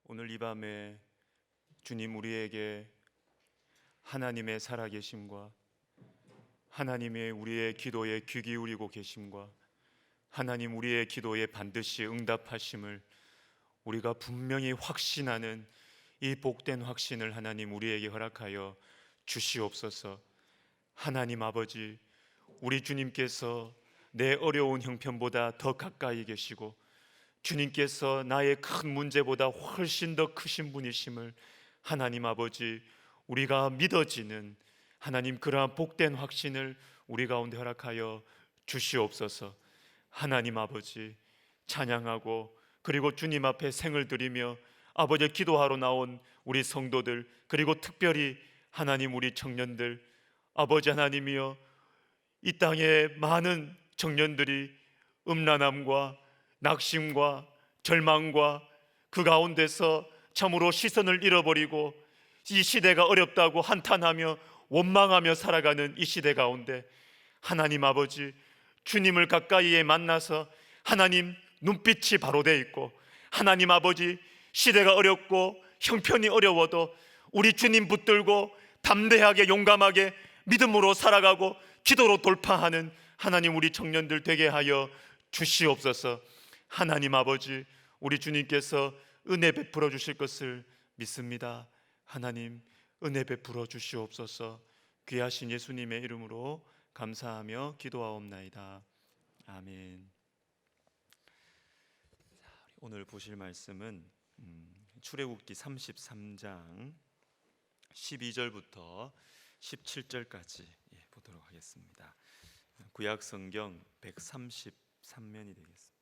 오늘 이 밤에 주님 우리에게 하나님의 살아계심과 하나님의 우리의 기도에 귀 기울이고 계심과 하나님 우리의 기도에 반드시 응답하심을 우리가 분명히 확신하는 이 복된 확신을 하나님 우리에게 허락하여 주시옵소서. 하나님 아버지, 우리 주님께서 내 어려운 형편보다 더 가까이 계시고 주님께서 나의 큰 문제보다 훨씬 더 크신 분이심을 하나님 아버지, 우리가 믿어지는 하나님 그러한 복된 확신을 우리 가운데 허락하여 주시옵소서. 하나님 아버지, 찬양하고 그리고 주님 앞에 생을 드리며 아버지 기도하러 나온 우리 성도들, 그리고 특별히 하나님 우리 청년들, 아버지 하나님이여, 이 땅에 많은 청년들이 음란함과 낙심과 절망과 그 가운데서 참으로 시선을 잃어버리고 이 시대가 어렵다고 한탄하며 원망하며 살아가는 이 시대 가운데 하나님 아버지, 주님을 가까이에 만나서 하나님 눈빛이 바로 돼 있고 하나님 아버지, 시대가 어렵고 형편이 어려워도 우리 주님 붙들고 담대하게 용감하게 믿음으로 살아가고 기도로 돌파하는 하나님 우리 청년들 되게 하여 주시옵소서. 하나님 아버지, 우리 주님께서 은혜 베풀어 주실 것을 믿습니다. 하나님 은혜 베풀어 주시옵소서. 귀하신 예수님의 이름으로 감사하며 기도하옵나이다. 아멘. 오늘 보실 말씀은 출애굽기 33장 12절부터 17절까지 보도록 하겠습니다. 구약 성경 133면이 되겠습니다.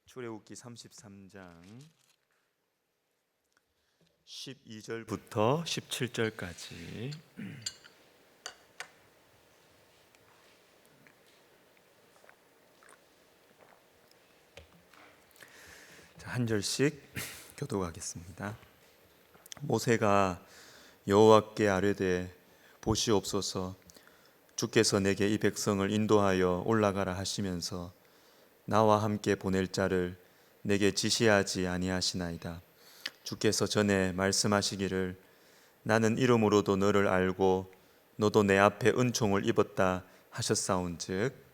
출애굽기 33장 12절부터 17절까지 한 절씩 교독하겠습니다. 모세가 여호와께 아뢰되 보시옵소서, 주께서 내게 이 백성을 인도하여 올라가라 하시면서 나와 함께 보낼 자를 내게 지시하지 아니하시나이다. 주께서 전에 말씀하시기를 나는 이름으로도 너를 알고 너도 내 앞에 은총을 입었다 하셨사온즉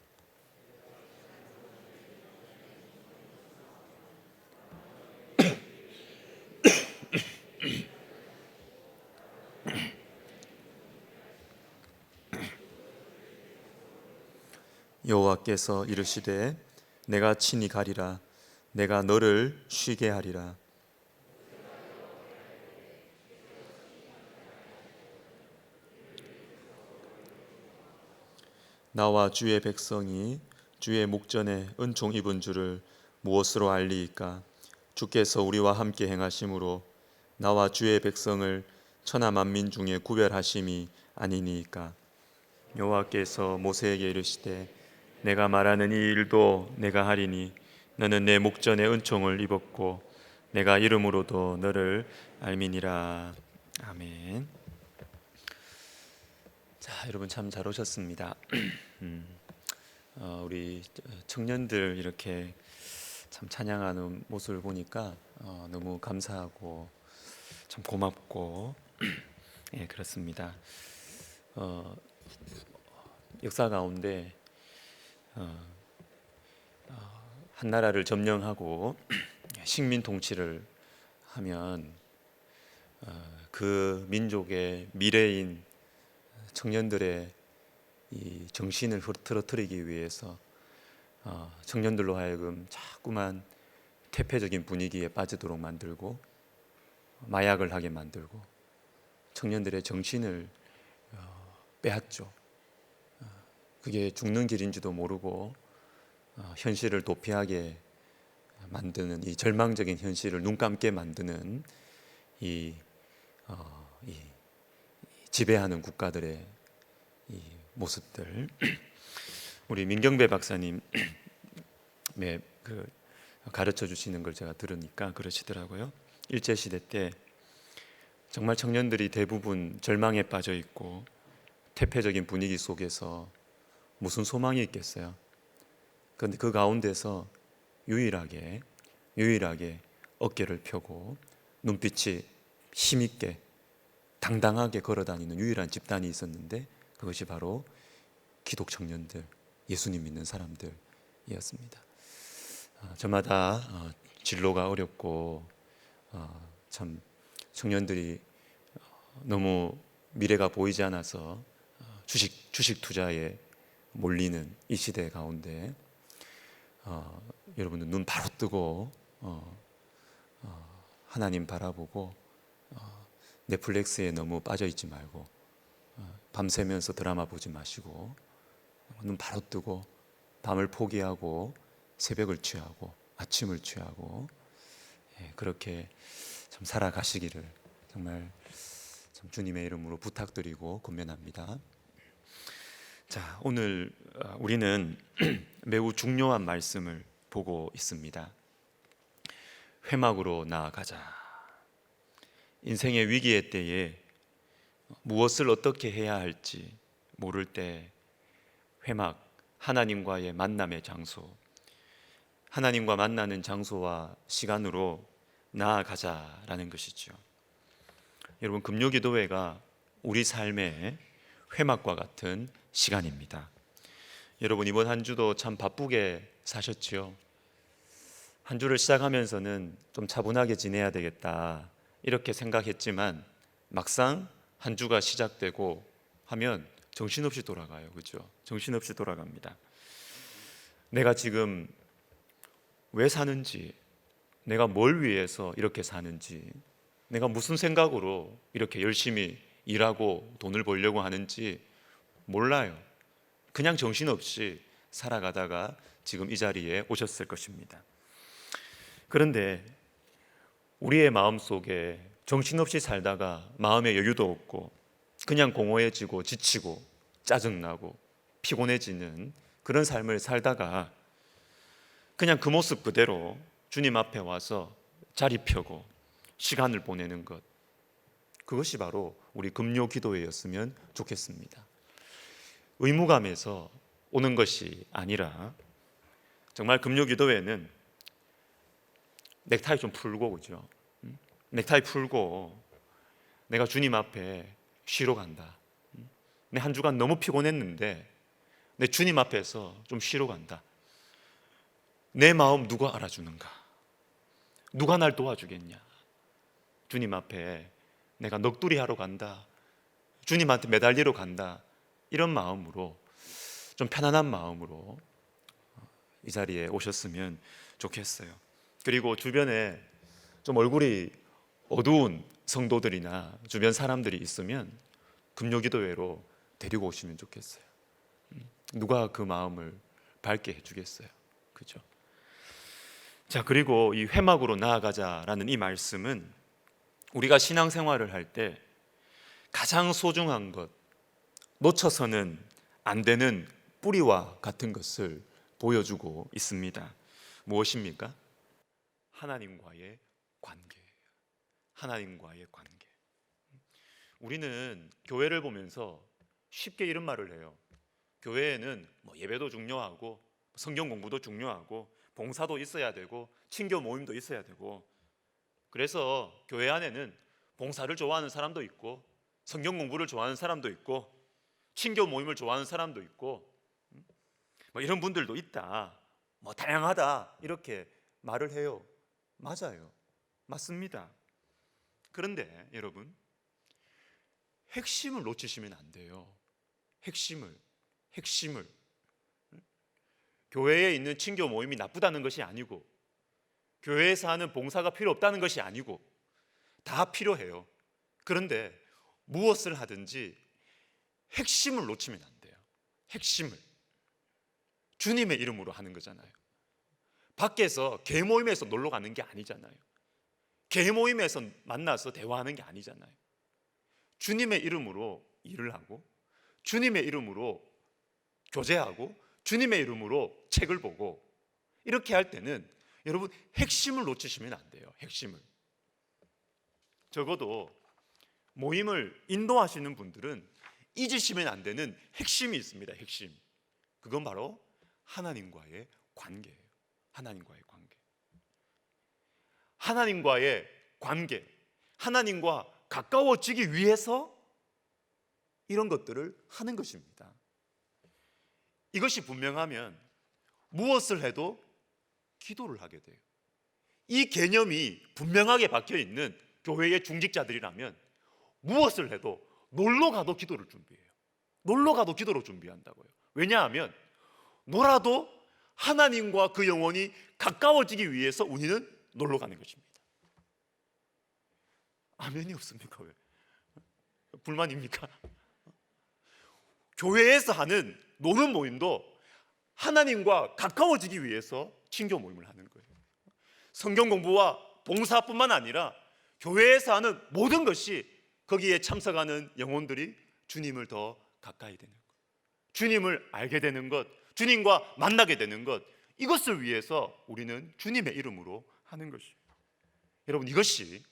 여호와께서 이르시되 내가 친히 가리라. 내가 너를 쉬게 하리라. 나와 주의 백성이 주의 목전에 은총 입은 줄을 무엇으로 알리이까? 주께서 우리와 함께 행하심으로 나와 주의 백성을 천하 만민 중에 구별하심이 아니니이까. 여호와께서 모세에게 이르시되 내가 말하는 이 일도 내가 하리니 너는 내 목전에 은총을 입었고 내가 이름으로도 너를 알미니라. 아멘. 자, 여러분 참 잘 오셨습니다. 우리 청년들 이렇게 참 찬양하는 모습을 보니까 너무 감사하고 참 고맙고 예, 그렇습니다. 역사 가운데 한 나라를 점령하고 식민 통치를 하면 그 민족의 미래인 청년들의 이 정신을 흐트러뜨리기 위해서 청년들로 하여금 자꾸만 퇴폐적인 분위기에 빠지도록 만들고 마약을 하게 만들고 청년들의 정신을 빼앗죠. 그게 죽는 길인지도 모르고 현실을 도피하게 만드는 이 절망적인 현실을 눈 감게 만드는 이 지배하는 국가들의 이 모습들. 우리 민경배 박사님 그 가르쳐 주시는 걸 제가 들으니까 그러시더라고요. 일제시대 때 정말 청년들이 대부분 절망에 빠져 있고 퇴폐적인 분위기 속에서 무슨 소망이 있겠어요? 그런데 그 가운데서 유일하게 어깨를 펴고 눈빛이 힘있게 당당하게 걸어다니는 유일한 집단이 있었는데, 그것이 바로 기독 청년들, 예수님 믿는 사람들이었습니다. 저마다 진로가 어렵고 참 청년들이 너무 미래가 보이지 않아서 주식 투자에 몰리는 이 시대 가운데 여러분들 눈 바로 뜨고 하나님 바라보고 넷플릭스에 너무 빠져 있지 말고 밤새면서 드라마 보지 마시고 눈 바로 뜨고 밤을 포기하고 새벽을 취하고 아침을 취하고 그렇게 참 살아가시기를 정말 참 주님의 이름으로 부탁드리고 권면합니다. 자, 오늘 우리는 매우 중요한 말씀을 보고 있습니다. 회막으로 나아가자. 인생의 위기의 때에 무엇을 어떻게 해야 할지 모를 때 회막, 하나님과의 만남의 장소, 하나님과 만나는 장소와 시간으로 나아가자라는 것이죠. 여러분, 금요기도회가 우리 삶의 회막과 같은 시간입니다. 여러분, 이번 한 주도 참 바쁘게 사셨지요. 한 주를 시작하면서는 좀 차분하게 지내야 되겠다 이렇게 생각했지만 막상 한 주가 시작되고 하면 정신없이 돌아가요. 그렇죠? 정신없이 돌아갑니다. 내가 지금 왜 사는지, 내가 뭘 위해서 이렇게 사는지, 내가 무슨 생각으로 이렇게 열심히 일하고 돈을 벌려고 하는지 몰라요. 그냥 정신없이 살아가다가 지금 이 자리에 오셨을 것입니다. 그런데 우리의 마음속에 정신없이 살다가 마음의 여유도 없고 그냥 공허해지고 지치고 짜증나고 피곤해지는 그런 삶을 살다가 그냥 그 모습 그대로 주님 앞에 와서 자리 펴고 시간을 보내는 것, 그것이 바로 우리 금요 기도회였으면 좋겠습니다. 의무감에서 오는 것이 아니라 정말 금요 기도회는 넥타이 좀 풀고, 그죠? 넥타이 풀고 내가 주님 앞에 쉬러 간다. 내 한 주간 너무 피곤했는데 내 주님 앞에서 좀 쉬러 간다. 내 마음 누가 알아주는가? 누가 날 도와주겠냐? 주님 앞에 내가 넋두리 하러 간다. 주님한테 매달리러 간다. 이런 마음으로, 좀 편안한 마음으로 이 자리에 오셨으면 좋겠어요. 그리고 주변에 좀 얼굴이 어두운 성도들이나 주변 사람들이 있으면 금요기도회로 데리고 오시면 좋겠어요. 누가 그 마음을 밝게 해주겠어요. 그죠? 자, 그리고 이 회막으로 나아가자라는 이 말씀은 우리가 신앙생활을 할 때 가장 소중한 것, 놓쳐서는 안 되는 뿌리와 같은 것을 보여주고 있습니다. 무엇입니까? 하나님과의 관계예요. 하나님과의 관계. 우리는 교회를 보면서 쉽게 이런 말을 해요. 교회에는 예배도 중요하고 성경 공부도 중요하고 봉사도 있어야 되고 친교 모임도 있어야 되고, 그래서 교회 안에는 봉사를 좋아하는 사람도 있고 성경 공부를 좋아하는 사람도 있고 친교 모임을 좋아하는 사람도 있고 이런 분들도 있다, 다양하다 이렇게 말을 해요. 맞아요. 맞습니다. 그런데 여러분, 핵심을 놓치시면 안 돼요. 핵심을. 교회에 있는 친교 모임이 나쁘다는 것이 아니고 교회에서 하는 봉사가 필요 없다는 것이 아니고 다 필요해요. 그런데 무엇을 하든지 핵심을 놓치면 안 돼요. 핵심을. 주님의 이름으로 하는 거잖아요. 밖에서 개 모임에서 놀러 가는 게 아니잖아요. 개 모임에서 만나서 대화하는 게 아니잖아요. 주님의 이름으로 일을 하고 주님의 이름으로 교제하고 주님의 이름으로 책을 보고 이렇게 할 때는 여러분 핵심을 놓치시면 안 돼요. 핵심을. 적어도 모임을 인도하시는 분들은 잊으시면 안 되는 핵심이 있습니다. 핵심. 그건 바로 하나님과의 관계예요. 하나님과의 관계. 하나님과의 관계, 하나님과 가까워지기 위해서 이런 것들을 하는 것입니다. 이것이 분명하면 무엇을 해도 기도를 하게 돼요. 이 개념이 분명하게 박혀 있는 교회의 중직자들이라면 무엇을 해도 놀러 가도 기도를 준비해요. 놀러 가도 기도를 준비한다고요. 왜냐하면 놀아도 하나님과 그 영혼이 가까워지기 위해서 우리는 놀러 가는 것입니다. 아멘이 없습니까? 왜? 불만입니까? 교회에서 하는 노는 모임도 하나님과 가까워지기 위해서 친교 모임을 하는 거예요. 성경 공부와 봉사뿐만 아니라 교회에서 하는 모든 것이 거기에 참석하는 영혼들이 주님을 더 가까이 되는 것, 주님을 알게 되는 것, 주님과 만나게 되는 것, 이것을 위해서 우리는 주님의 이름으로 하는 것이에요. 여러분, 이것이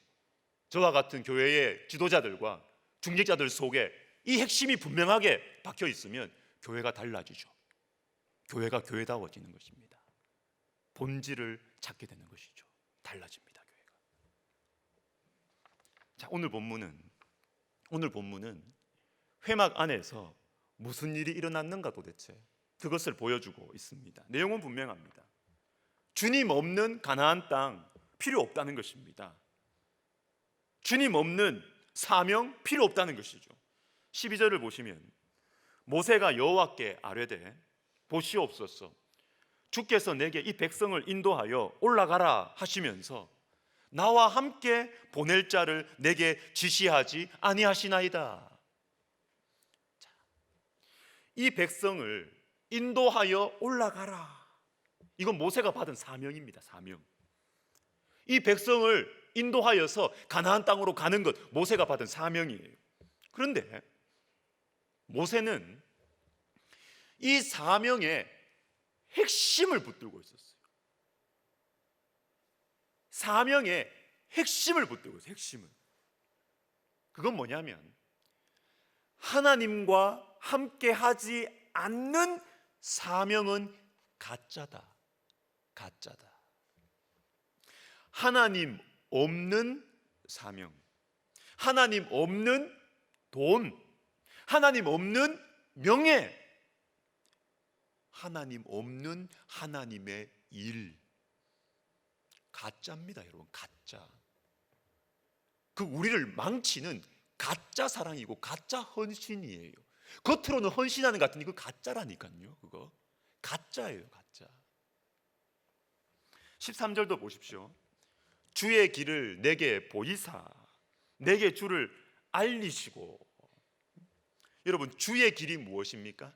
저와 같은 교회의 지도자들과 중직자들 속에 이 핵심이 분명하게 박혀 있으면 교회가 달라지죠. 교회가 교회다워지는 것입니다. 본질을 찾게 되는 것이죠. 달라집니다, 교회가. 자, 오늘 본문은 회막 안에서 무슨 일이 일어났는가 도대체 그것을 보여주고 있습니다. 내용은 분명합니다. 주님 없는 가나안 땅 필요 없다는 것입니다. 주님 없는 사명 필요 없다는 것이죠. 12절을 보시면 모세가 여호와께 아뢰되 보시옵소서 주께서 내게 이 백성을 인도하여 올라가라 하시면서 나와 함께 보낼 자를 내게 지시하지 아니하시나이다. 자, 이 백성을 인도하여 올라가라. 이건 모세가 받은 사명입니다. 사명. 이 백성을 인도하여서 가나안 땅으로 가는 것, 모세가 받은 사명이에요. 그런데 모세는 이 사명의 핵심을 붙들고 있었어요. 사명의 핵심을 붙들고 있어요. 핵심을. 그건 뭐냐면 하나님과 함께 하지 않는 사명은 가짜다. 가짜다. 하나님 없는 사명, 하나님 없는 돈, 하나님 없는 명예, 하나님 없는 하나님의 일, 가짜입니다, 여러분. 가짜. 그 우리를 망치는 가짜 사랑이고 가짜 헌신이에요. 겉으로는 헌신하는 것 같은데 그 가짜라니까요. 그거 가짜예요, 가짜. 13절도 보십시오. 주의 길을 내게 보이사 내게 주를 알리시고. 여러분, 주의 길이 무엇입니까?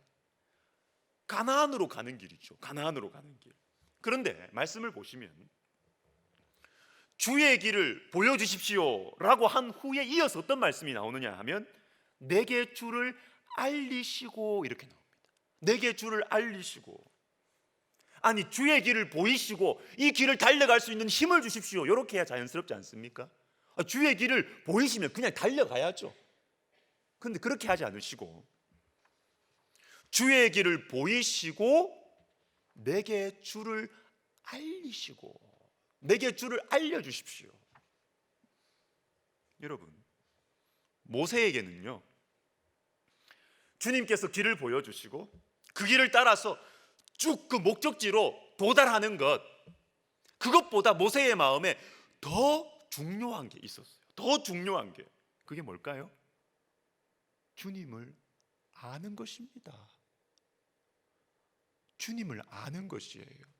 가나안으로 가는 길이죠. 가나안으로 가는 길. 그런데 말씀을 보시면 주의 길을 보여주십시오 라고 한 후에 이어서 어떤 말씀이 나오느냐 하면 내게 주를 알리시고 이렇게 나옵니다. 내게 주를 알리시고. 아니, 주의 길을 보이시고 이 길을 달려갈 수 있는 힘을 주십시오. 이렇게 해야 자연스럽지 않습니까? 주의 길을 보이시면 그냥 달려가야죠. 그런데 그렇게 하지 않으시고 주의 길을 보이시고 내게 주를 알리시고 내게 주를 알려주십시오. 여러분, 모세에게는요 주님께서 길을 보여주시고 그 길을 따라서 쭉 그 목적지로 도달하는 것, 그것보다 모세의 마음에 더 중요한 게 있었어요. 더 중요한 게, 그게 뭘까요? 주님을 아는 것입니다. 주님을 아는 것이에요.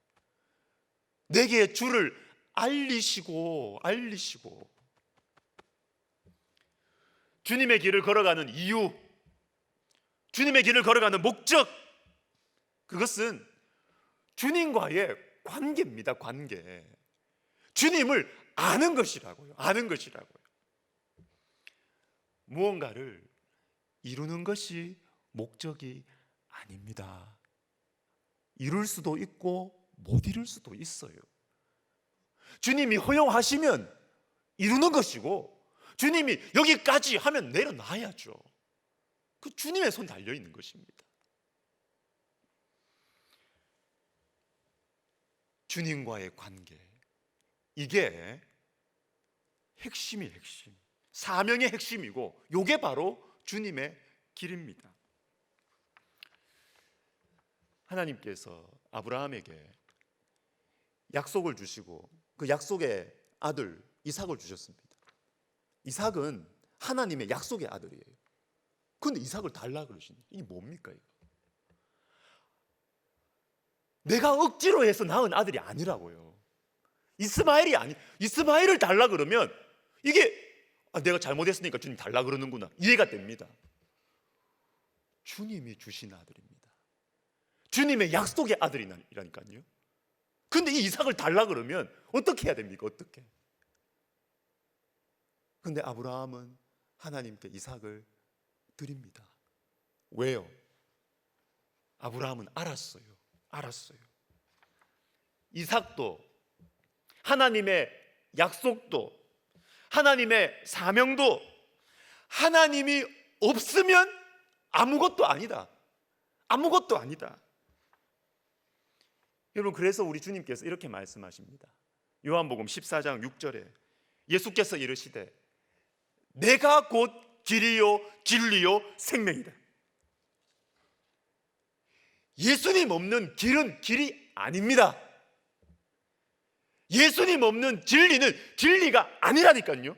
내게 주를 알리시고 주님의 길을 걸어가는 이유, 주님의 길을 걸어가는 목적, 그것은 주님과의 관계입니다. 관계. 주님을 아는 것이라고요. 아는 것이라고요. 무언가를 이루는 것이 목적이 아닙니다. 이룰 수도 있고 못 이룰 수도 있어요. 주님이 허용하시면 이루는 것이고 주님이 여기까지 하면 내려놔야죠. 그 주님의 손 달려 있는 것입니다. 주님과의 관계, 이게 핵심이 핵심, 사명의 핵심이고 이게 바로 주님의 길입니다. 하나님께서 아브라함에게 약속을 주시고 그 약속의 아들 이삭을 주셨습니다. 이삭은 하나님의 약속의 아들이에요. 그런데 이삭을 달라 그러시니 이게 뭡니까 이거? 내가 억지로 해서 낳은 아들이 아니라고요. 이스마엘을 달라 그러면 이게 내가 잘못했으니까 주님 달라 그러는구나, 이해가 됩니다. 주님이 주신 아들입니다. 주님의 약속의 아들이라니까요. 근데 이 이삭을 달라 그러면 어떻게 해야 됩니까? 어떻게? 근데 아브라함은 하나님께 이삭을 드립니다. 왜요? 아브라함은 알았어요. 이삭도, 하나님의 약속도, 하나님의 사명도 하나님이 없으면 아무것도 아니다. 여러분, 그래서 우리 주님께서 이렇게 말씀하십니다. 요한복음 14장 6절에 예수께서 이르시되 내가 곧 길이요 진리요 생명이다. 예수님 없는 길은 길이 아닙니다. 예수님 없는 진리는 진리가 아니라니까요.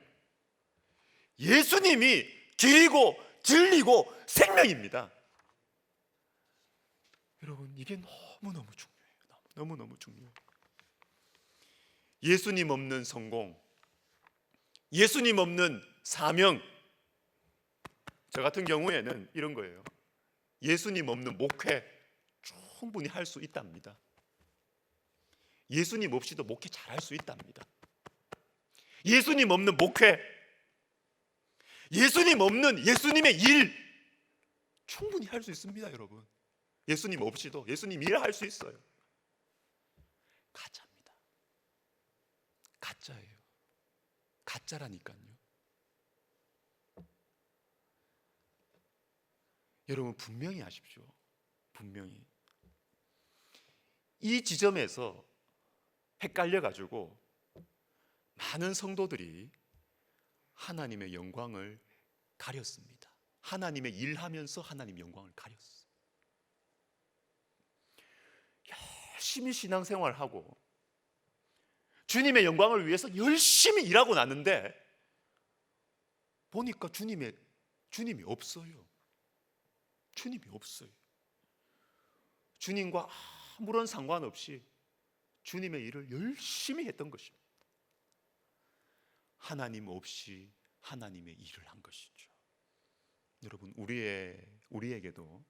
예수님이 길이고 진리고 생명입니다. 여러분, 이게 너무너무 중요해요. 너무너무 중요해요. 예수님 없는 성공, 예수님 없는 사명. 저 같은 경우에는 이런 거예요. 예수님 없는 목회 충분히 할 수 있답니다. 예수님 없이도 목회 잘할 수 있답니다. 예수님 없는 목회, 예수님 없는 예수님의 일 충분히 할 수 있습니다, 여러분. 예수님 없이도 예수님 일을 할 수 있어요. 가짜입니다. 가짜예요. 가짜라니까요. 여러분, 분명히 아십시오. 분명히 이 지점에서 헷갈려가지고 많은 성도들이 하나님의 영광을 가렸습니다. 하나님의 일하면서 하나님의 영광을 가렸어요. 열심히 신앙생활하고 주님의 영광을 위해서 열심히 일하고 났는데 보니까 주님이 없어요. 주님이 없어요. 주님과 아무런 상관없이 주님의 일을 열심히 했던 것입니다. 하나님 없이 하나님의 일을 한 것이죠. 여러분, 우리에게도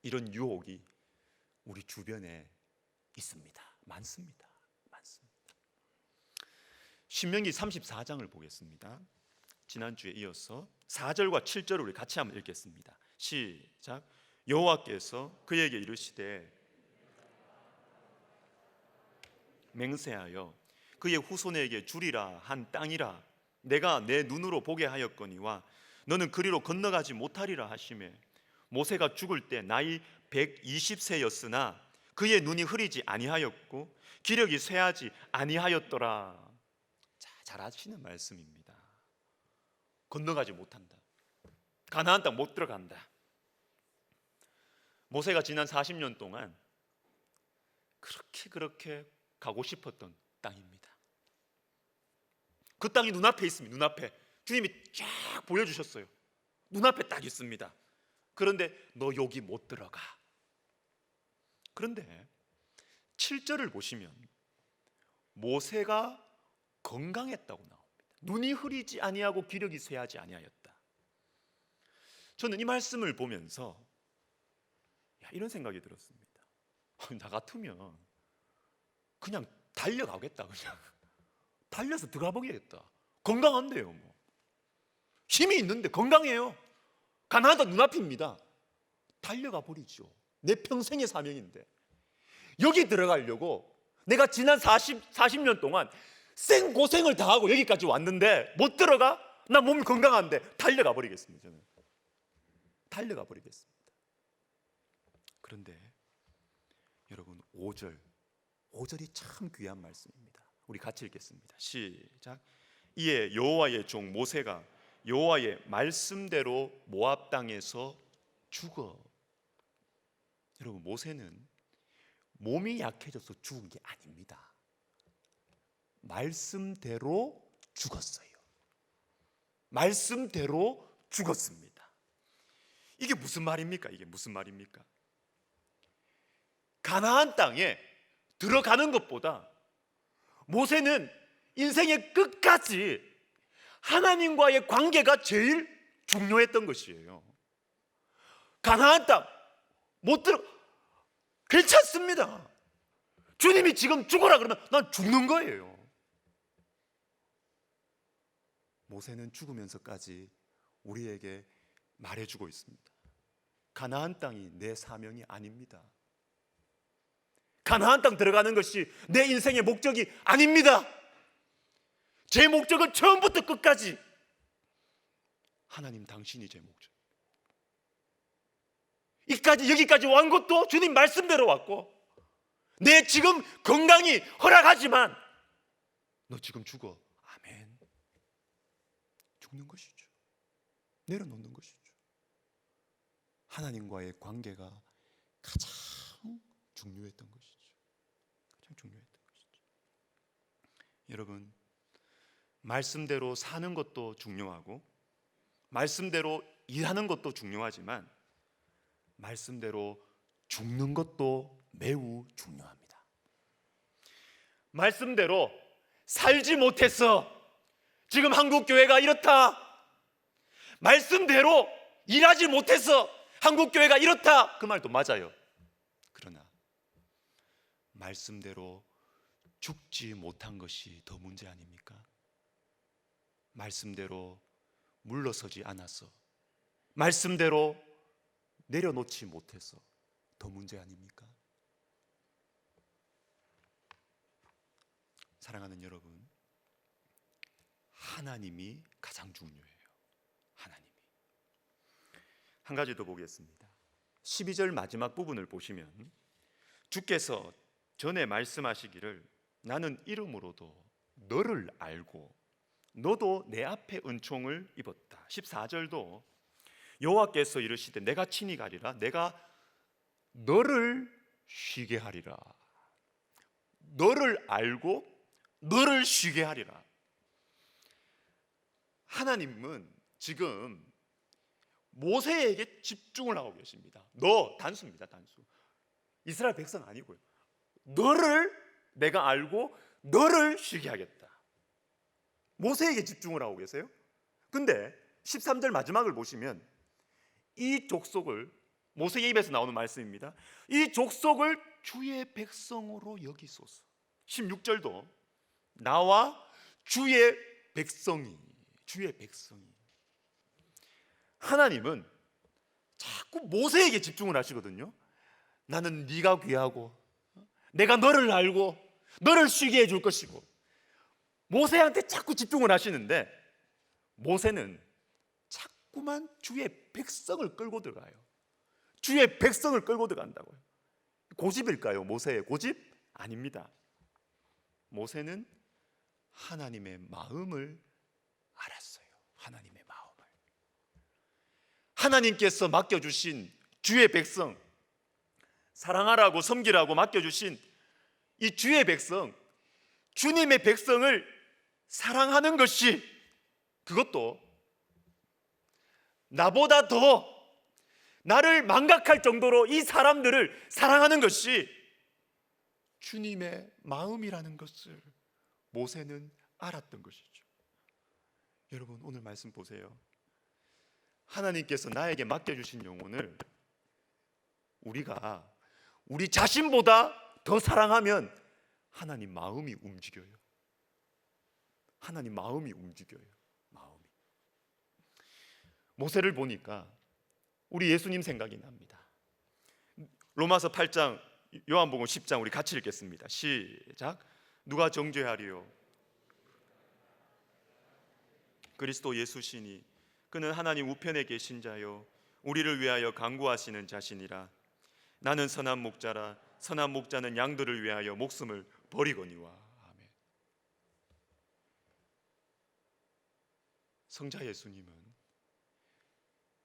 이런 유혹이 우리 주변에 있습니다. 많습니다. 신명기 34장을 보겠습니다. 지난주에 이어서 4절과 7절을 우리 같이 한번 읽겠습니다. 시작. 여호와께서 그에게 이르시되 맹세하여 그의 후손에게 주리라 한 땅이라 내가 내 눈으로 보게 하였거니와 너는 그리로 건너가지 못하리라 하시매 모세가 죽을 때 나이 120세였으나 그의 눈이 흐리지 아니하였고 기력이 쇠하지 아니하였더라. 잘 아시는 말씀입니다. 건너가지 못한다. 가나안 땅 못 들어간다. 모세가 지난 40년 동안 그렇게 가고 싶었던 땅입니다. 그 땅이 눈앞에 있습니다. 눈앞에 주님이 쫙 보여주셨어요. 눈앞에 딱 있습니다. 그런데 너 여기 못 들어가. 그런데 7절을 보시면 모세가 건강했다고 나옵니다. 눈이 흐리지 아니하고 기력이 쇠하지 아니하였다. 저는 이 말씀을 보면서 이런 생각이 들었습니다. 나 같으면 그냥 달려가겠다. 그냥 달려서 들어가 보겠다. 건강한데요. 뭐. 힘이 있는데 건강해요. 가나안도 눈앞입니다. 달려가 버리죠. 내 평생의 사명인데 여기 들어가려고 내가 지난 40년 동안 생고생을 다하고 여기까지 왔는데 못 들어가? 나 몸이 건강한데 달려가 버리겠습니다. 저는 달려가 버리겠습니다. 그런데 여러분 5절 5절이 참 귀한 말씀입니다. 우리 같이 읽겠습니다. 시작. 이에 여호와의 종 모세가 여호와의 말씀대로 모압 땅에서 죽어. 여러분, 모세는 몸이 약해져서 죽은 게 아닙니다. 말씀대로 죽었어요. 말씀대로 죽었습니다. 이게 무슨 말입니까? 이게 무슨 말입니까? 가나안 땅에 들어가는 것보다 모세는 인생의 끝까지 하나님과의 관계가 제일 중요했던 것이에요. 가나안 땅 못 들어, 괜찮습니다. 주님이 지금 죽어라 그러면 난 죽는 거예요. 모세는 죽으면서까지 우리에게 말해주고 있습니다. 가나안 땅이 내 사명이 아닙니다. 가나안 땅 들어가는 것이 내 인생의 목적이 아닙니다. 제 목적은 처음부터 끝까지 하나님 당신이 제 목적. 여기까지 온 것도 주님 말씀대로 왔고, 내 지금 건강이 허락하지만 너 지금 죽어. 아멘. 죽는 것이죠. 내려놓는 것이죠. 하나님과의 관계가 가장 중요했던 것이죠. 가장 중요했던 것이죠. 여러분, 말씀대로 사는 것도 중요하고 말씀대로 일하는 것도 중요하지만 말씀대로 죽는 것도 매우 중요합니다. 말씀대로 살지 못해서 지금 한국 교회가 이렇다, 말씀대로 일하지 못해서 한국 교회가 이렇다, 그 말도 맞아요. 그러나 말씀대로 죽지 못한 것이 더 문제 아닙니까? 말씀대로 물러서지 않아서, 말씀대로 내려놓지 못해서 더 문제 아닙니까? 사랑하는 여러분, 하나님이 가장 중요해요. 하나님이. 한 가지 더 보겠습니다. 12절 마지막 부분을 보시면 주께서 전에 말씀하시기를 나는 이름으로도 너를 알고 너도 내 앞에 은총을 입었다. 14절도 여호와께서 이르시되 내가 친히 가리라, 내가 너를 쉬게 하리라. 너를 알고 너를 쉬게 하리라. 하나님은 지금 모세에게 집중을 하고 계십니다. 너, 단수입니다. 단수. 이스라엘 백성 아니고요. 너를 내가 알고 너를 쉬게 하겠다. 모세에게 집중을 하고 계세요. 근데 13절 마지막을 보시면 이 족속을, 모세의 입에서 나오는 말씀입니다. 이 족속을 주의 백성으로 여기소서. 16절도 나와 주의 백성이, 주의 백성이. 하나님은 자꾸 모세에게 집중을 하시거든요. 나는 네가 귀하고 내가 너를 알고 너를 쉬게 해줄 것이고, 모세한테 자꾸 집중을 하시는데 모세는 자꾸만 주의 백성을 끌고 들어가요. 주의 백성을 끌고 들어간다고요. 고집일까요? 모세의 고집? 아닙니다. 모세는 하나님의 마음을 알았어요. 하나님의 마음을. 하나님께서 맡겨주신 주의 백성, 사랑하라고 섬기라고 맡겨주신 이 주의 백성, 주님의 백성을 사랑하는 것이, 그것도 나보다 더 나를 망각할 정도로 이 사람들을 사랑하는 것이 주님의 마음이라는 것을 모세는 알았던 것이죠. 여러분, 오늘 말씀 보세요. 하나님께서 나에게 맡겨주신 영혼을 우리가 우리 자신보다 더 사랑하면 하나님 마음이 움직여요. 하나님 마음이 움직여요. 마음이. 모세를 보니까 우리 예수님 생각이 납니다. 로마서 8장, 요한복음 10장 우리 같이 읽겠습니다. 시작. 누가 정죄하리요? 그리스도 예수시니 그는 하나님 우편에 계신 자요 우리를 위하여 간구하시는 자시니라. 나는 선한 목자라 선한 목자는 양들을 위하여 목숨을 버리거니와. 아멘. 성자 예수님은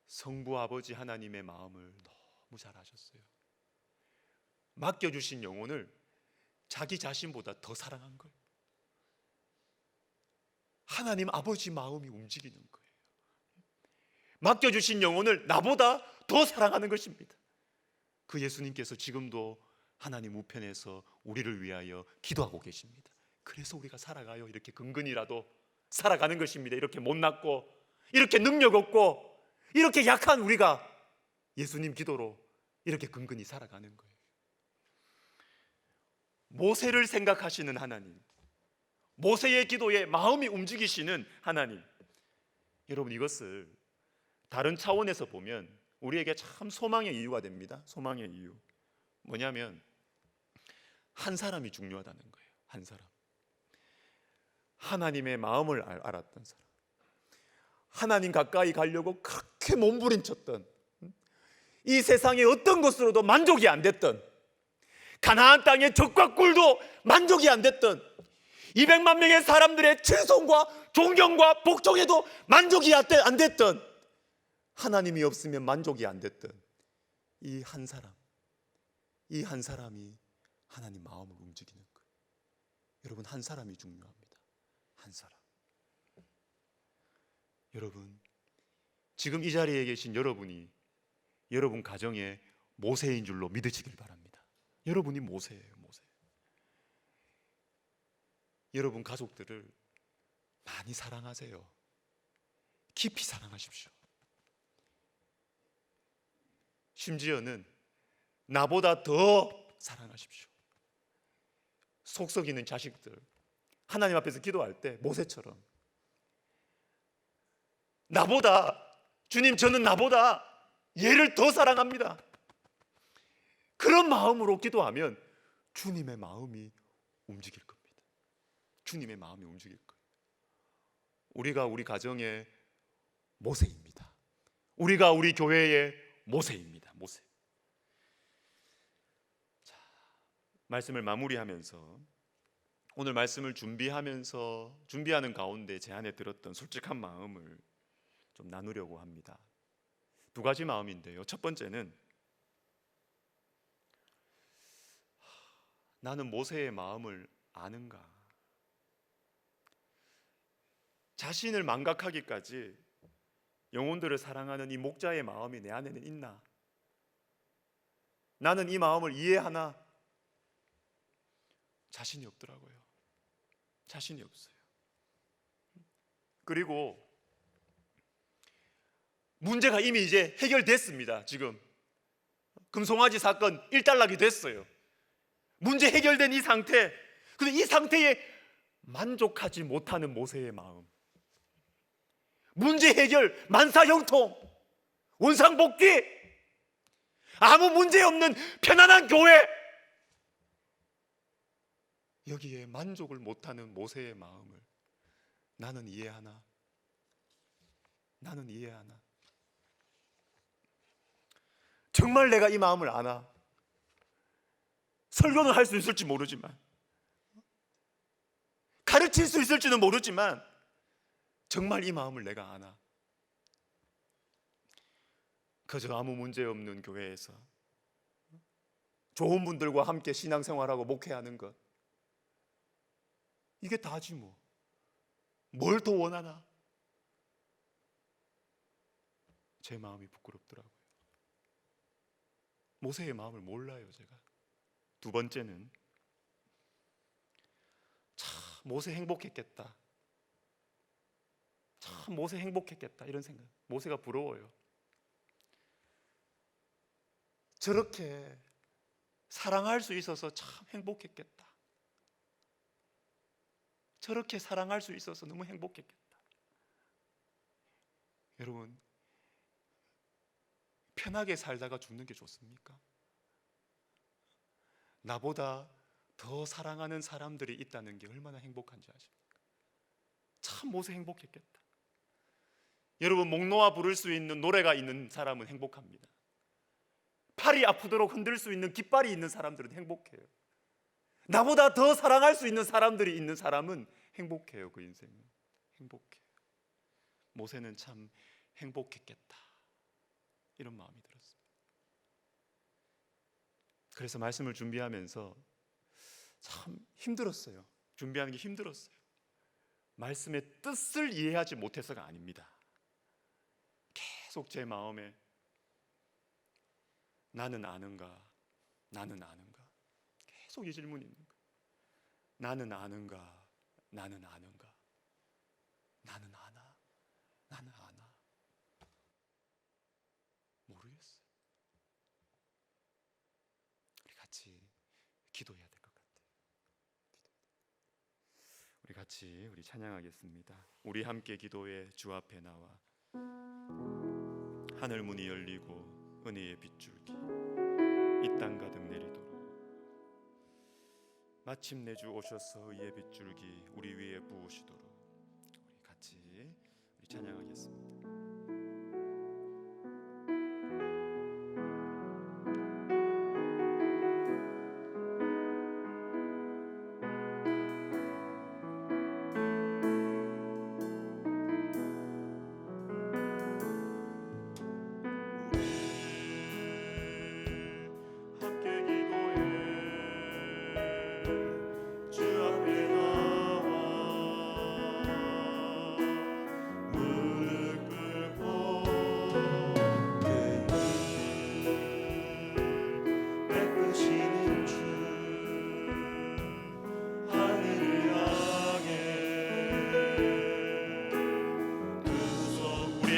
성부 아버지 하나님의 마음을 너무 잘 아셨어요. 맡겨주신 영혼을 자기 자신보다 더 사랑한 거예요. 하나님 아버지 마음이 움직이는 거예요. 맡겨주신 영혼을 나보다 더 사랑하는 것입니다. 그 예수님께서 지금도 하나님 우편에서 우리를 위하여 기도하고 계십니다. 그래서 우리가 살아가요. 이렇게 근근이라도 살아가는 것입니다. 이렇게 못났고, 이렇게 능력 없고, 이렇게 약한 우리가 예수님 기도로 이렇게 근근히 살아가는 거예요. 모세를 생각하시는 하나님, 모세의 기도에 마음이 움직이시는 하나님. 여러분, 이것을 다른 차원에서 보면 우리에게 참 소망의 이유가 됩니다. 소망의 이유 뭐냐면 한 사람이 중요하다는 거예요. 한 사람, 하나님의 마음을 알았던 사람, 하나님 가까이 가려고 그렇게 몸부림쳤던, 이 세상의 어떤 것으로도 만족이 안 됐던, 가나안 땅의 적과 꿀도 만족이 안 됐던, 200만 명의 사람들의 칭송과 존경과 복종에도 만족이 안 됐던, 하나님이 없으면 만족이 안 됐던 이 한 사람, 이 한 사람이 하나님 마음을 움직이는 거예요. 여러분, 한 사람이 중요합니다. 한 사람. 여러분, 지금 이 자리에 계신 여러분이 여러분 가정의 모세인 줄로 믿으시길 바랍니다. 여러분이 모세예요. 모세. 여러분 가족들을 많이 사랑하세요. 깊이 사랑하십시오. 심지어는 나보다 더 사랑하십시오. 속 썩이는 자식들, 하나님 앞에서 기도할 때 모세처럼 나보다, 주님 저는 나보다 얘를 더 사랑합니다, 그런 마음으로 기도하면 주님의 마음이 움직일 겁니다. 주님의 마음이 움직일 거예요. 우리가 우리 가정의 모세입니다. 우리가 우리 교회의 모세입니다. 모세. 자, 말씀을 마무리하면서, 오늘 말씀을 준비하는 가운데 제 안에 들었던 솔직한 마음을 좀 나누려고 합니다. 두 가지 마음인데요. 첫 번째는 나는 모세의 마음을 아는가? 자신을 망각하기까지 영혼들을 사랑하는 이 목자의 마음이 내 안에는 있나? 나는 이 마음을 이해하나? 자신이 없더라고요. 자신이 없어요. 그리고 문제가 이미 이제 해결됐습니다. 지금 금송아지 사건 일단락이 됐어요. 문제 해결된 이 상태, 근데 이 상태에 만족하지 못하는 모세의 마음, 문제 해결, 만사형통, 원상복귀, 아무 문제 없는 편안한 교회, 여기에 만족을 못하는 모세의 마음을 나는 이해하나? 나는 이해하나? 정말 내가 이 마음을 아나? 설교는 할 수 있을지 모르지만, 가르칠 수 있을지는 모르지만, 정말 이 마음을 내가 아나? 그저 아무 문제 없는 교회에서 좋은 분들과 함께 신앙생활하고 목회하는 것, 이게 다지 뭐. 뭘 더 원하나? 제 마음이 부끄럽더라고요. 모세의 마음을 몰라요, 제가. 두 번째는 참 모세 행복했겠다, 참 모세 행복했겠다, 이런 생각. 모세가 부러워요. 저렇게 사랑할 수 있어서 참 행복했겠다. 저렇게 사랑할 수 있어서 너무 행복했겠다. 여러분, 편하게 살다가 죽는 게 좋습니까? 나보다 더 사랑하는 사람들이 있다는 게 얼마나 행복한지 아십니까? 참 모세 행복했겠다. 여러분, 목 놓아 부를 수 있는 노래가 있는 사람은 행복합니다. 팔이 아프도록 흔들 수 있는 깃발이 있는 사람들은 행복해요. 나보다 더 사랑할 수 있는 사람들이 있는 사람은 행복해요. 그 인생은 행복해요. 모세는 참 행복했겠다, 이런 마음이 들었습니다. 그래서 말씀을 준비하면서 참 힘들었어요. 준비하는 게 힘들었어요. 말씀의 뜻을 이해하지 못해서가 아닙니다. 계속 제 마음에 나는 아는가, 나는 아는가, 계속 이 질문이 있는 거예요. 나는 아는가, 나는 아는가, 나는 아나, 나는 아나. 모르겠어요. 우리 같이 기도해야 될 것 같아요. 우리 같이 우리 찬양하겠습니다. 우리 함께 기도해 주 앞에 나와 하늘 문이 열리고 은혜의 빗줄기 이 땅 가득 내리도록 마침내 주 오셔서 의의 빗줄기 우리 위에 부으시도록 우리 같이 우리 찬양하겠습니다.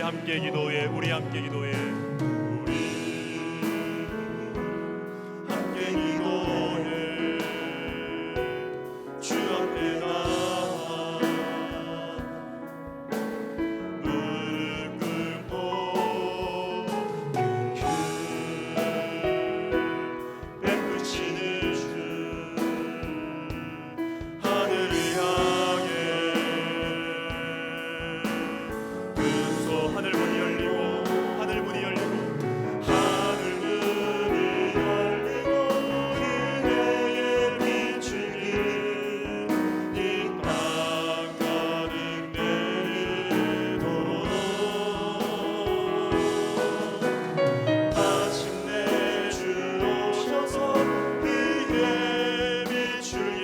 함께 기도해, 우리 함께 기도해, 우리 함께 기도해. 주 앞에 나와 무릎 꿇고 그 베푸시는 주 하늘을 향해 하늘 문이 열리고 하늘 문이 열리고 하늘 문이 열리고 그대의 비추기 이 땅 가득 내리도록 마침내 주 오셔서 그의 비추기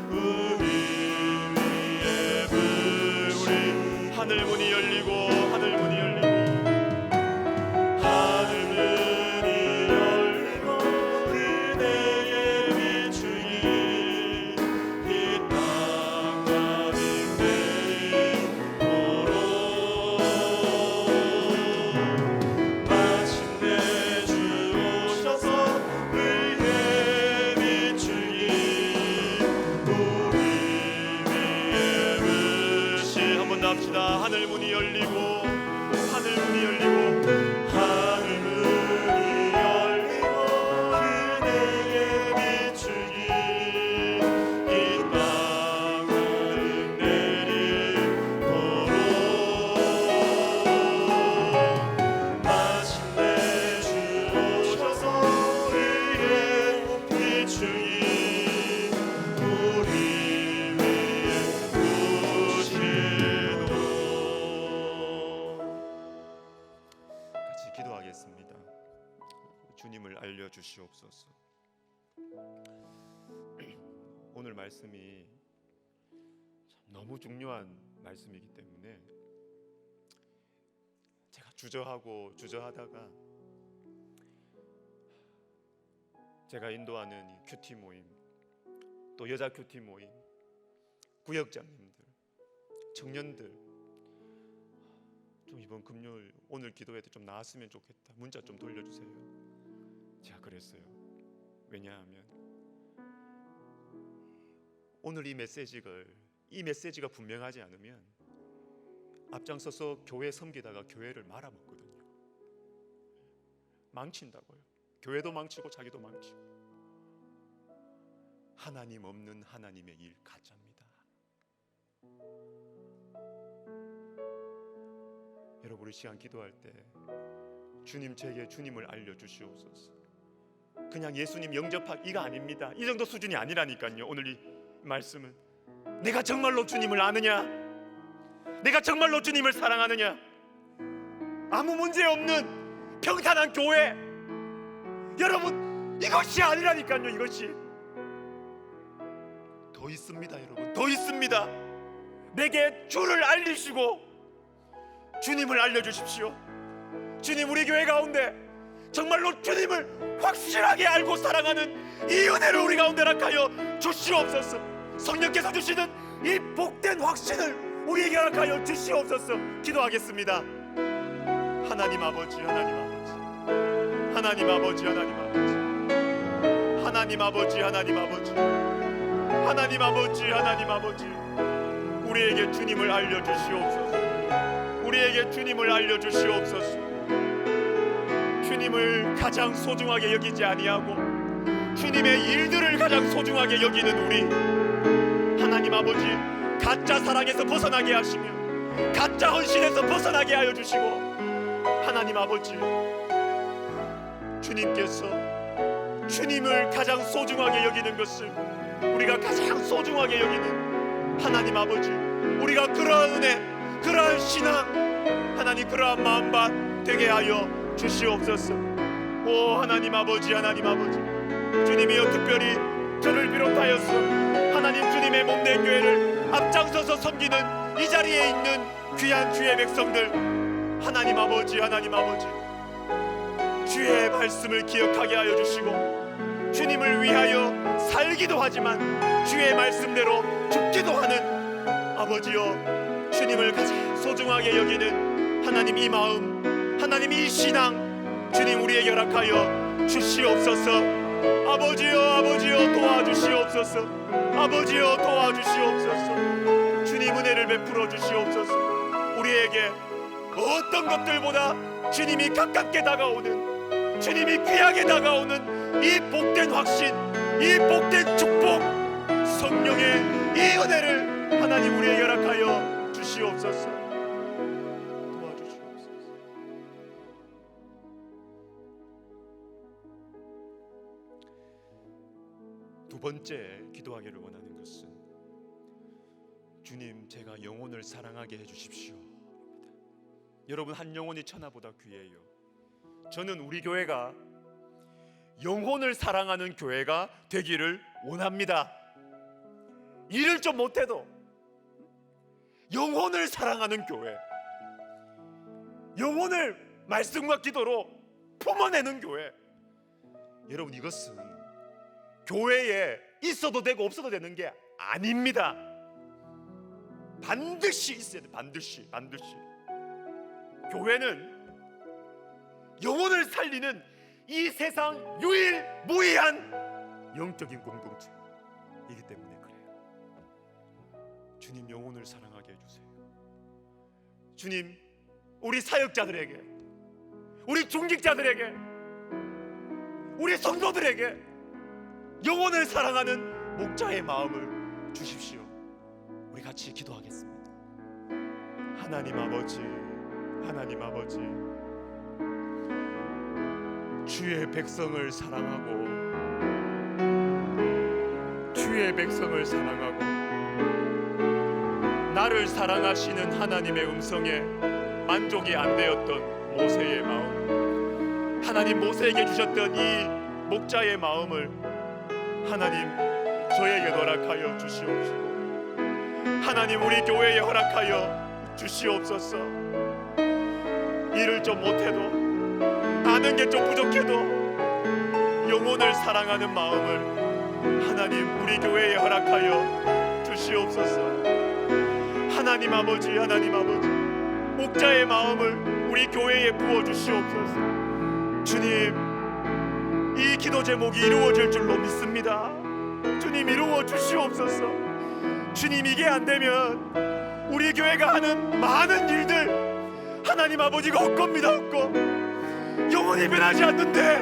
우리 위에 부으리. 하늘 문이 열리고 하늘 문이 열리고 하늘 문이 열리고 그대의 비추기 이 땅 가득 내리도록 마침내 주 오셔서 그의 비추기 우리 위에 부으시. 한번 더 합시다. 하늘 문이 열리고 하늘 문이 열리고 하늘 문이 열리고 그대의 비추기 이 땅 가득 내리도록 마침내 주 오셔서 그의 비추기 우리 위에 부으시도록. 같이 기도하겠습니다. 주님을 알려주시옵소서. 오늘 말씀이 참 너무 중요한 말씀이기 때문에 제가 주저하다가 제가 인도하는 이 큐티 모임, 또 여자 큐티 모임, 구역장님들, 청년들 좀 이번 금요일 오늘 기도회 때 좀 나왔으면 좋겠다, 문자 좀 돌려주세요. 제가 그랬어요. 왜냐하면 오늘 이 메시지가 분명하지 않으면 앞장서서 교회 섬기다가 교회를 말아먹거든요. 망친다고요. 교회도 망치고 자기도 망치고. 하나님 없는 하나님의 일 가짜입니다. 여러분, 우리 시간 기도할 때 주님, 제게 주님을 알려주시옵소서. 그냥 예수님 영접하기가 아닙니다. 이 정도 수준이 아니라니까요. 오늘 이 말씀은 내가 정말로 주님을 아느냐, 내가 정말로 주님을 사랑하느냐, 아무 문제 없는 평탄한 교회, 여러분 이것이 아니라니까요. 이것이 더 있습니다. 여러분 더 있습니다. 내게 주를 알리시고 주님을 알려주십시오. 주님, 우리 교회 가운데 정말로 주님을 확실하게 알고 사랑하는 이 은혜를 우리 가운데 허락하여 주시옵소서. 성령께서 주시는 이 복된 확신을 우리에게 허락하여 주시옵소서. 기도하겠습니다. 하나님 아버지, 하나님 아버지, 하나님 아버지, 하나님 아버지, 하나님 아버지, 하나님 아버지, 하나님 아버지, 하나님 아버지, 우리에게 주님을 알려주시옵소서. 우리에게 주님을 알려주시옵소서. 주님을 가장 소중하게 여기지 아니하고 주님의 일들을 가장 소중하게 여기는 우리, 하나님 아버지, 가짜 사랑에서 벗어나게 하시며 가짜 헌신에서 벗어나게 하여 주시고, 하나님 아버지, 주님께서 주님을 가장 소중하게 여기는 것을 우리가 가장 소중하게 여기는 하나님 아버지, 우리가 그러한 은혜, 그러한 신앙, 하나님 그러한 마음밭 되게 하여 주시옵소서. 오 하나님 아버지, 하나님 아버지, 주님이여 특별히 저를 비롯하여서 하나님 주님의 몸된 교회를 앞장서서 섬기는 이 자리에 있는 귀한 주의 백성들, 하나님 아버지, 하나님 아버지, 주의 말씀을 기억하게 하여 주시고 주님을 위하여 살기도 하지만 주의 말씀대로 죽기도 하는 아버지여, 주님을 가장 소중하게 여기는 하나님 이 마음, 하나님 이 신앙, 주님 우리에게 허락하여 주시옵소서. 아버지여, 아버지여 도와주시옵소서. 아버지여 도와주시옵소서. 주님 은혜를 베풀어 주시옵소서. 우리에게 어떤 것들보다 주님이 가깝게 다가오는, 주님이 귀하게 다가오는 이 복된 확신, 이 복된 축복, 성령의 이 은혜를 하나님 우리에게 허락하여 주시옵소서. 도와주시옵소서. 두 번째 기도하기를 원하는 것은 주님, 제가 영혼을 사랑하게 해주십시오. 여러분, 한 영혼이 천하보다 귀해요. 저는 우리 교회가 영혼을 사랑하는 교회가 되기를 원합니다. 일을 좀 못해도 영혼을 사랑하는 교회, 영혼을 말씀과 기도로 품어내는 교회. 여러분, 이것은 교회에 있어도 되고 없어도 되는 게 아닙니다. 반드시 있어야 돼. 반드시. 교회는 영혼을 살리는 이 세상 유일무이한 영적인 공동체이기 때문에 그래요. 주님, 영혼을 사랑하게 해주세요. 주님, 우리 사역자들에게, 우리 중직자들에게, 우리 성도들에게 영혼을 사랑하는 목자의 마음을 주십시오. 우리 같이 기도하겠습니다. 하나님 아버지, 하나님 아버지, 주의 백성을 사랑하고 주의 백성을 사랑하고 나를 사랑하시는 하나님의 음성에 만족이 안 되었던 모세의 마음, 하나님 모세에게 주셨던 이 목자의 마음을 하나님 저에게 허락하여 주시옵시고, 하나님 우리 교회에 허락하여 주시옵소서. 일을 좀 못해도, 아는 게 좀 부족해도 영혼을 사랑하는 마음을 하나님 우리 교회에 허락하여 주시옵소서. 하나님 아버지, 하나님 아버지, 목자의 마음을 우리 교회에 부어 주시옵소서. 주님, 이 기도 제목이 이루어질 줄로 믿습니다. 주님, 이루어 주시옵소서. 주님, 이게 안 되면 우리 교회가 하는 많은 일들 하나님 아버지가 헛겁니다. 헛거 영혼이 변하지 않는데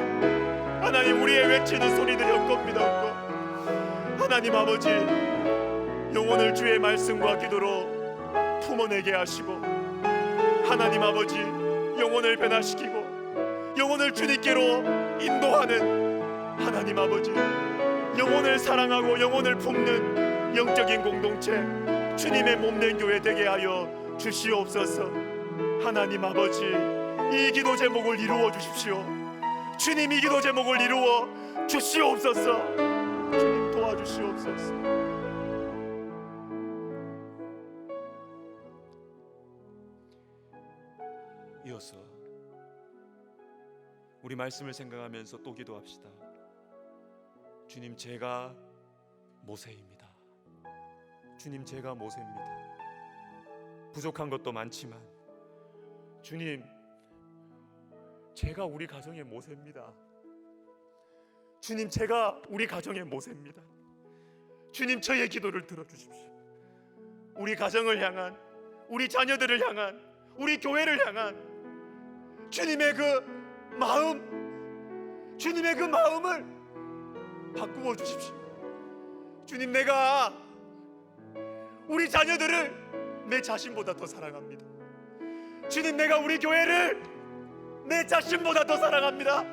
하나님 우리의 외치는 소리들이 헛겁니다. 헛거 하나님 아버지, 영혼을 주의 말씀과 기도로 품어내게 하시고, 하나님 아버지 영혼을 변화시키고 영혼을 주님께로 인도하는 하나님 아버지, 영혼을 사랑하고 영혼을 품는 영적인 공동체, 주님의 몸된 교회 되게 하여 주시옵소서. 하나님 아버지, 이 기도 제목을 이루어 주십시오. 주님, 이 기도 제목을 이루어 주시옵소서. 주님 도와주시옵소서. 이어서 우리 말씀을 생각하면서 또 기도합시다. 주님, 제가 모세입니다. 주님, 제가 모세입니다. 부족한 것도 많지만 주님, 제가 우리 가정의 모세입니다. 주님, 제가 우리 가정의 모세입니다. 주님, 저의 기도를 들어주십시오. 우리 가정을 향한, 우리 자녀들을 향한, 우리 교회를 향한 주님의 그 마음, 주님의 그 마음을 바꾸어 주십시오. 주님, 내가 우리 자녀들을 내 자신보다 더 사랑합니다. 주님, 내가 우리 교회를 내 자신보다 더 사랑합니다.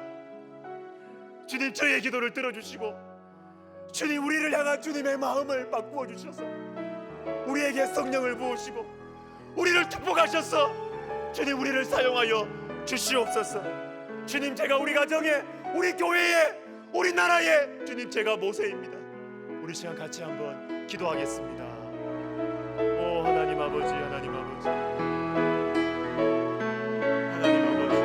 주님, 저의 기도를 들어주시고 주님, 우리를 향한 주님의 마음을 바꾸어 주셔서 우리에게 성령을 부으시고 우리를 축복하셔서 주님, 우리를 사용하여 주시옵소서. 주님, 제가 우리 가정에, 우리 교회에, 우리 나라에 주님, 제가 모세입니다. 우리 시간 같이 한번 기도하겠습니다. 오 하나님 아버지, 하나님 아버지, 하나님 아버지,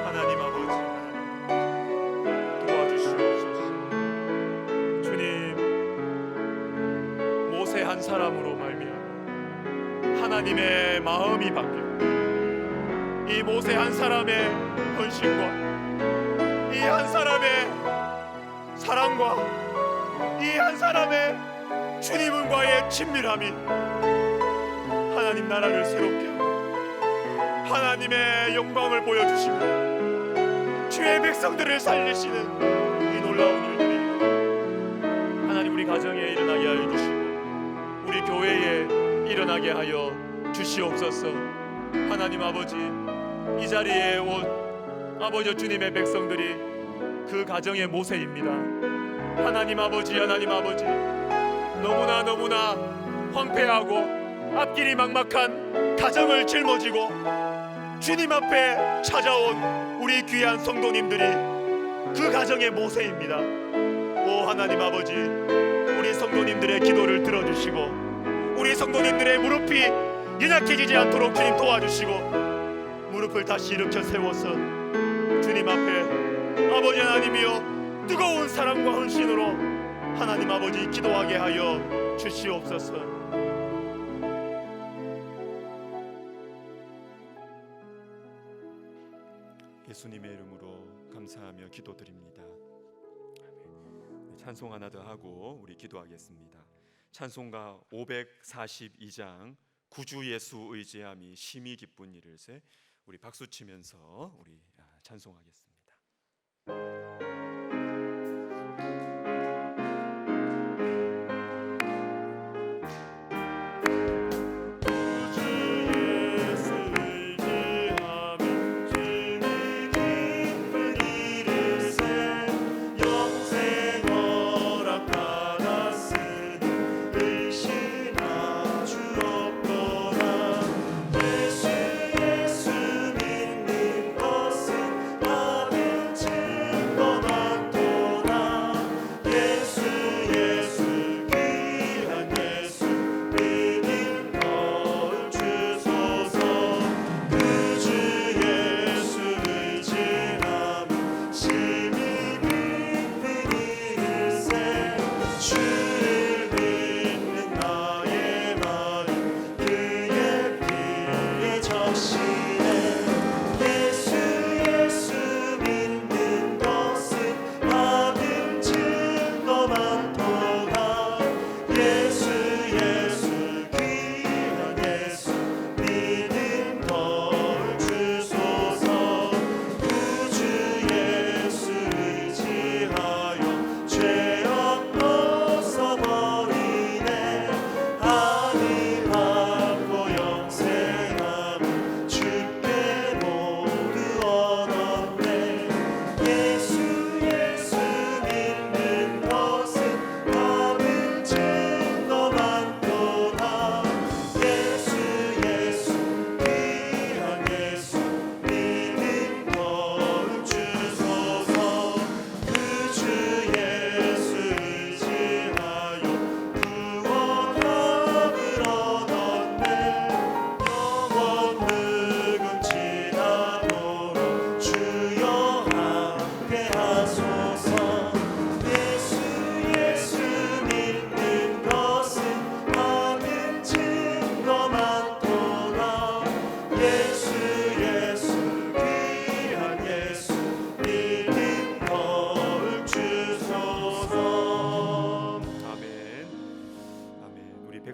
하나님 아버지, 도와주시옵소서. 주님, 모세 한 사람으로 말미암아 하나님의 마음이 바뀌고 이 모세 한 사람의 헌신과 이 한 사람의 사랑과 이 한 사람의 주님과의 친밀함이 하나님 나라를 새롭게 하고 하나님의 영광을 보여주시고 주의 백성들을 살리시는 이 놀라운 일들이 하나님 우리 가정에 일어나게 하여 주시고 우리 교회에 일어나게 하여 주시옵소서. 하나님 아버지, 이 자리에 온 아버지 주님의 백성들이 그 가정의 모세입니다. 하나님 아버지, 하나님 아버지, 너무나 황폐하고 앞길이 막막한 가정을 짊어지고 주님 앞에 찾아온 우리 귀한 성도님들이 그 가정의 모세입니다. 오 하나님 아버지, 우리 성도님들의 기도를 들어주시고 우리 성도님들의 무릎이 연약해지지 않도록 주님 도와주시고 무릎을 다시 일으켜 세워서 주님 앞에 아버지 하나님이여 뜨거운 사랑과 헌신으로 하나님 아버지 기도하게 하여 주시옵소서. 예수님의 이름으로 감사하며 기도드립니다. 찬송 하나 더 하고 우리 기도하겠습니다. 찬송가 542장 구주 예수 의지함이 심히 기쁜 이를세, 우리 박수 치면서 우리 찬송하겠습니다. 예수 믿는 것은 아무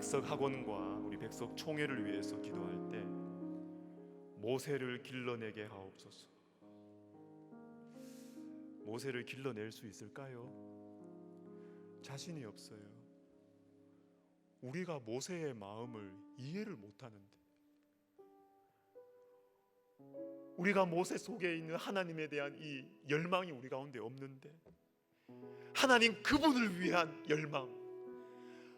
백석 학원과 우리 백석 총회를 위해서 기도할 때 모세를 길러내게 하옵소서. 모세를 길러낼 수 있을까요? 자신이 없어요. 우리가 모세의 마음을 이해를 못하는데, 우리가 모세 속에 있는 하나님에 대한 이 열망이 우리 가운데 없는데, 하나님 그분을 위한 열망,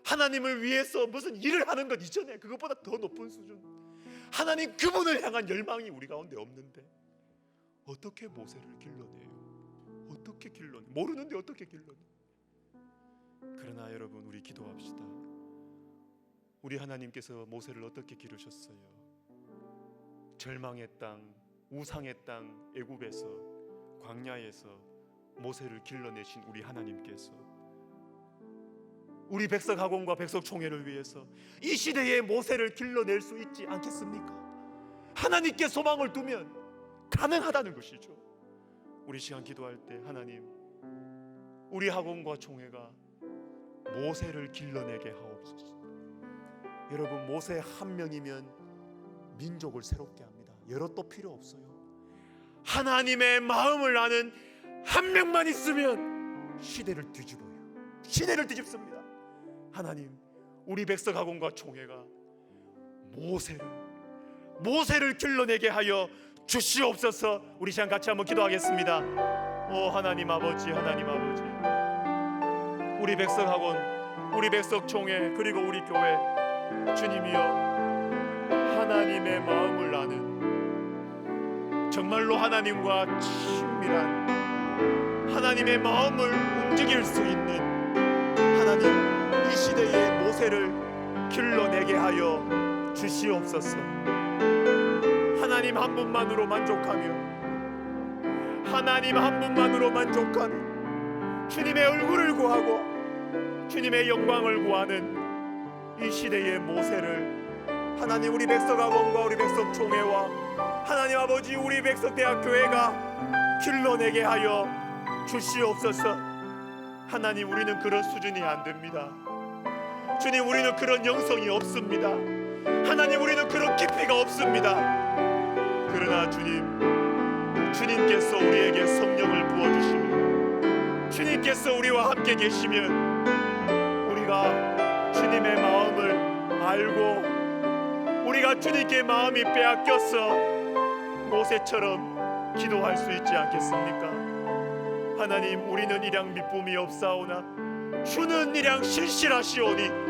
하나님을 위해서 무슨 일을 하는 것 이전에 그것보다 더 높은 수준, 하나님 그분을 향한 열망이 우리 가운데 없는데 어떻게 모세를 길러내요? 어떻게 길러내? 모르는데 어떻게 길러내? 그러나 여러분, 우리 기도합시다. 우리 하나님께서 모세를 어떻게 기르셨어요? 절망의 땅, 우상의 땅 애굽에서, 광야에서 모세를 길러내신 우리 하나님께서 우리 백석 학원과 백석 총회를 위해서 이 시대에 모세를 길러낼 수 있지 않겠습니까? 하나님께 소망을 두면 가능하다는 것이죠. 우리 시간 기도할 때, 하나님, 우리 학원과 총회가 모세를 길러내게 하옵소서. 여러분, 모세 한 명이면 민족을 새롭게 합니다. 여러 또 필요 없어요. 하나님의 마음을 아는 한 명만 있으면 시대를 뒤집어요. 시대를 뒤집습니다. 하나님, 우리 백석 학원과 총회가 모세를 길러내게 하여 주시옵소서. 우리 시간 같이 한번 기도하겠습니다. 오 하나님 아버지, 하나님 아버지, 우리 백석 학원, 우리 백석 총회, 그리고 우리 교회, 주님이여, 하나님의 마음을 아는, 정말로 하나님과 친밀한, 하나님의 마음을 움직일 수 있는 하나님, 이 시대의 모세를 길러내게 하여 주시옵소서. 하나님 한 분만으로 만족하며, 하나님 한 분만으로 만족하며 주님의 얼굴을 구하고 주님의 영광을 구하는 이 시대의 모세를 하나님, 우리 백석학원과 우리 백석총회와 하나님 아버지, 우리 백석대학교회가 길러내게 하여 주시옵소서. 하나님, 우리는 그런 수준이 안 됩니다. 주님, 우리는 그런 영성이 없습니다. 하나님, 우리는 그런 깊이가 없습니다. 그러나 주님께서 우리에게 성령을 부어주시면, 주님께서 우리와 함께 계시면 우리가 주님의 마음을 알고, 우리가 주님께 마음이 빼앗겨서 모세처럼 기도할 수 있지 않겠습니까? 하나님, 우리는 이량 미쁨이 없사오나 주는 이량 신실하시오니,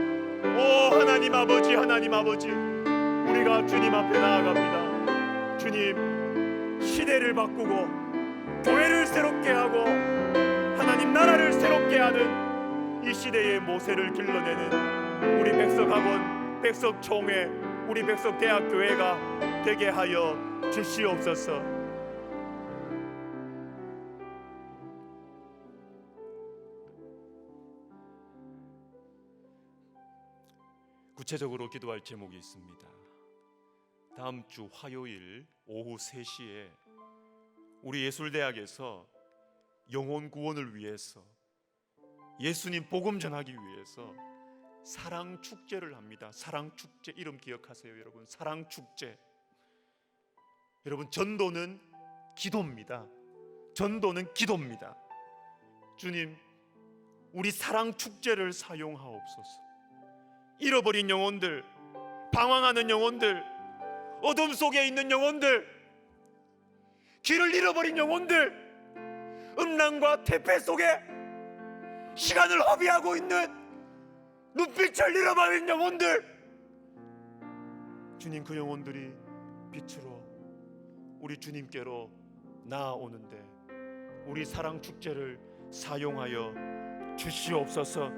오 하나님 아버지, 하나님 아버지, 우리가 주님 앞에 나아갑니다. 주님, 시대를 바꾸고 교회를 새롭게 하고 하나님 나라를 새롭게 하는 이 시대의 모세를 길러내는 우리 백석학원, 백석총회, 우리 백석대학교회가 되게 하여 주시옵소서. 구체적으로 기도할 제목이 있습니다. 다음 주 화요일 오후 3시에 우리 예술대학에서 영혼 구원을 위해서, 예수님 복음 전하기 위해서 사랑축제를 합니다. 사랑축제, 이름 기억하세요 여러분? 사랑축제. 여러분, 전도는 기도입니다. 전도는 기도입니다. 주님, 우리 사랑축제를 사용하옵소서. 잃어버린 영혼들, 방황하는 영혼들, 어둠 속에 있는 영혼들, 길을 잃어버린 영혼들, 음란과 퇴폐 속에 시간을 허비하고 있는, 눈빛을 잃어버린 영혼들, 주님, 그 영혼들이 빛으로 우리 주님께로 나아오는데 우리 사랑축제를 사용하여 주시옵소서.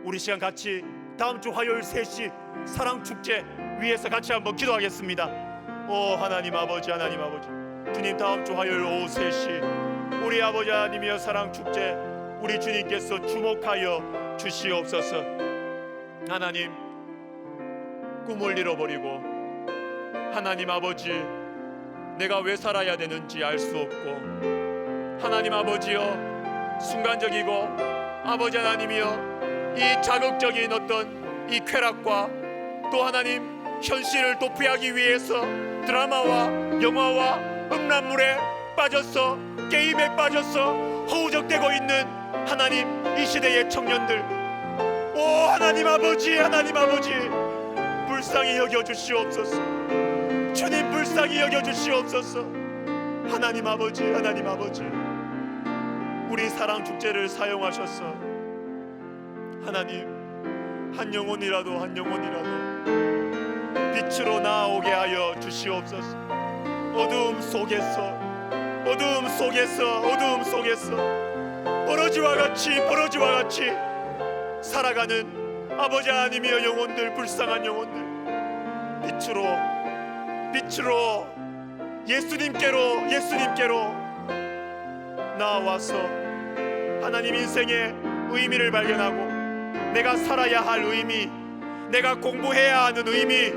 우리 시간 같이 다음 주 화요일 3시 사랑축제 위에서 같이 한번 기도하겠습니다. 오 하나님 아버지, 하나님 아버지, 주님, 다음 주 화요일 오후 3시 우리 아버지 하나님이여, 사랑축제 우리 주님께서 주목하여 주시옵소서. 하나님, 꿈을 잃어버리고 하나님 아버지, 내가 왜 살아야 되는지 알 수 없고, 하나님 아버지여, 순간적이고 아버지 하나님이여, 이 자극적인 어떤 이 쾌락과 또 하나님 현실을 도피하기 위해서 드라마와 영화와 음란물에 빠져서 게임에 빠져서 허우적대고 있는 하나님 이 시대의 청년들, 오 하나님 아버지, 하나님 아버지 불쌍히 여겨주시옵소서. 주님 불쌍히 여겨주시옵소서. 하나님 아버지, 하나님 아버지 우리 사랑축제를 사용하셔서 하나님 한 영혼이라도 한 영혼이라도 빛으로 나아오게 하여 주시옵소서. 어두움 속에서 어두움 속에서 어두움 속에서 버러지와 같이 살아가는 아버지 하나님이여 영혼들, 불쌍한 영혼들 빛으로 예수님께로 나와서 하나님 인생의 의미를 발견하고 내가 살아야 할 의미, 내가 공부해야 하는 의미,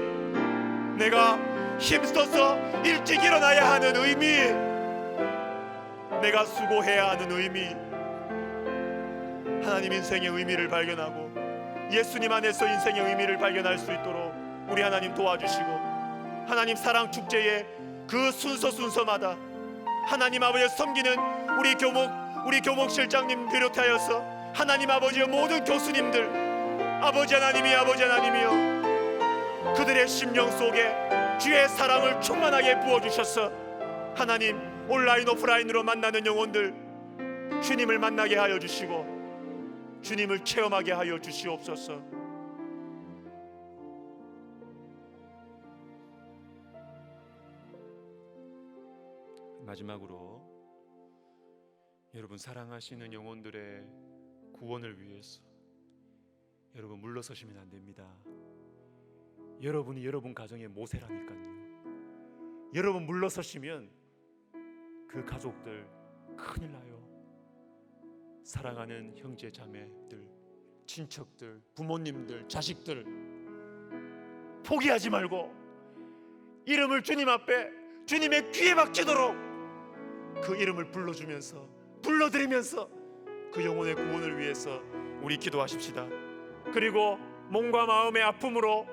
내가 힘써서 일찍 일어나야 하는 의미, 내가 수고해야 하는 의미, 하나님 인생의 의미를 발견하고 예수님 안에서 인생의 의미를 발견할 수 있도록 우리 하나님 도와주시고, 하나님 사랑 축제의 그 순서마다 하나님 아버지를 섬기는 우리 교목 실장님 비롯하여서 하나님 아버지의 모든 교수님들, 아버지 하나님이여 그들의 심령 속에 주의 사랑을 충만하게 부어주셔서 하나님 온라인 오프라인으로 만나는 영혼들 주님을 만나게 하여 주시고 주님을 체험하게 하여 주시옵소서. 마지막으로 여러분 사랑하시는 영혼들의 구원을 위해서 여러분 물러서시면 안 됩니다. 여러분이 여러분 가정의 모세라니까요. 여러분 물러서시면 그 가족들 큰일 나요. 사랑하는 형제 자매들, 친척들, 부모님들, 자식들 포기하지 말고 이름을 주님 앞에 주님의 귀에 박히도록 그 이름을 불러드리면서 그 영혼의 구원을 위해서 우리 기도하십시다. 그리고 몸과 마음의 아픔으로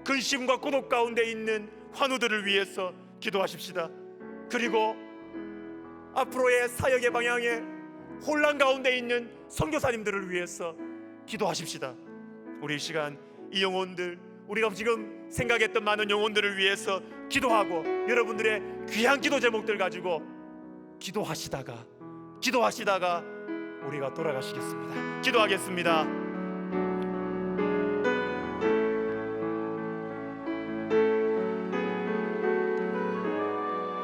근심과 고독 가운데 있는 환우들을 위해서 기도하십시다. 그리고 앞으로의 사역의 방향에 혼란 가운데 있는 선교사님들을 위해서 기도하십시다. 우리 이 시간 이 영혼들, 우리가 지금 생각했던 많은 영혼들을 위해서 기도하고 여러분들의 귀한 기도 제목들 가지고 기도하시다가 우리가 돌아가시겠습니다. 기도하겠습니다.